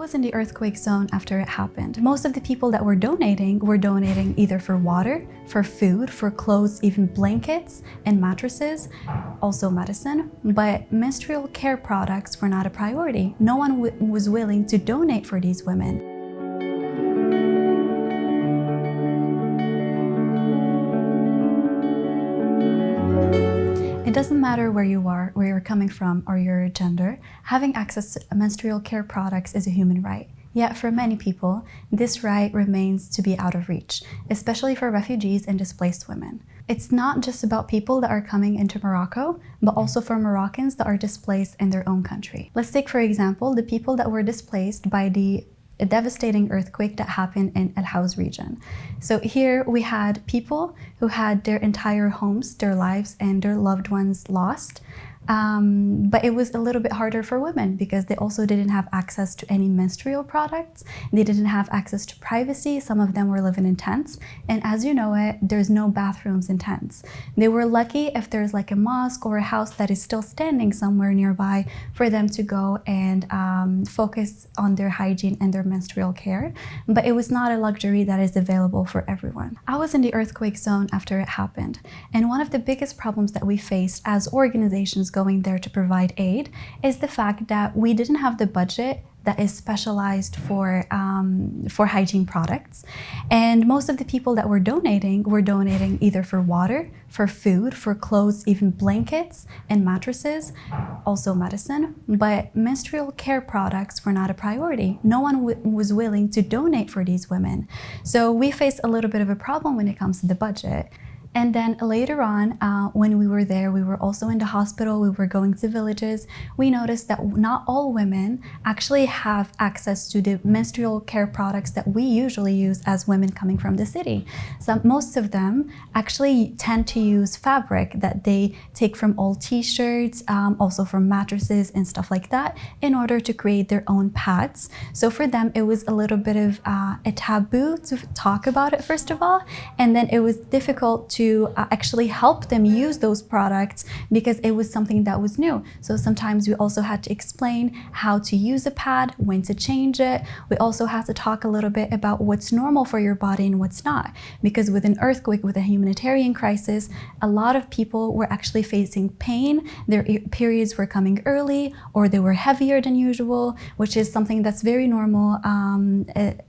was in the earthquake zone after it happened. Most of the people that were donating either for water, for food, for clothes, even blankets and mattresses, also medicine. But menstrual care products were not a priority. No one was willing to donate for these women. It doesn't matter where you are, where you're coming from, or your gender, having access to menstrual care products is a human right. Yet for many people, this right remains to be out of reach, especially for refugees and displaced women. It's not just about people that are coming into Morocco, but also for Moroccans that are displaced in their own country. Let's take, for example, the people that were displaced by a devastating earthquake that happened in Houz region. So here we had people who had their entire homes, their lives, and their loved ones lost. But it was a little bit harder for women because they also didn't have access to any menstrual products. They didn't have access to privacy. Some of them were living in tents. And as you know it, there's no bathrooms in tents. They were lucky if there's like a mosque or a house that is still standing somewhere nearby for them to go and focus on their hygiene and their menstrual care. But it was not a luxury that is available for everyone. I was in the earthquake zone after it happened. And one of the biggest problems that we faced as organizations going there to provide aid is the fact that we didn't have the budget that is specialized for hygiene products. And most of the people that were donating either for water, for food, for clothes, even blankets and mattresses, also medicine. But menstrual care products were not a priority. No one was willing to donate for these women. So we faced a little bit of a problem when it comes to the budget. And then later on, when we were there, we were also in the hospital, we were going to villages. We noticed that not all women actually have access to the menstrual care products that we usually use as women coming from the city. So most of them actually tend to use fabric that they take from old t-shirts, also from mattresses and stuff like that, in order to create their own pads. So for them, it was a little bit of a taboo to talk about it, first of all. And then it was difficult to actually help them use those products because it was something that was new. So sometimes we also had to explain how to use a pad, when to change it. We also had to talk a little bit about what's normal for your body and what's not. Because with an earthquake, with a humanitarian crisis, a lot of people were actually facing pain. Their periods were coming early or they were heavier than usual, which is something that's very normal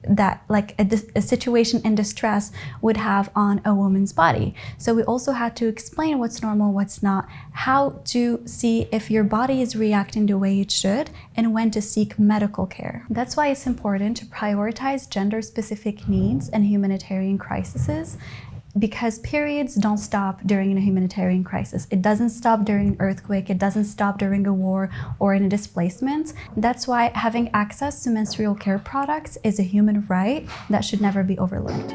that like a situation in distress would have on a woman's body. So we also had to explain what's normal, what's not, how to see if your body is reacting the way it should, and when to seek medical care. That's why it's important to prioritize gender-specific needs and humanitarian crises, because periods don't stop during a humanitarian crisis. It doesn't stop during an earthquake, it doesn't stop during a war or in a displacement. That's why having access to menstrual care products is a human right that should never be overlooked.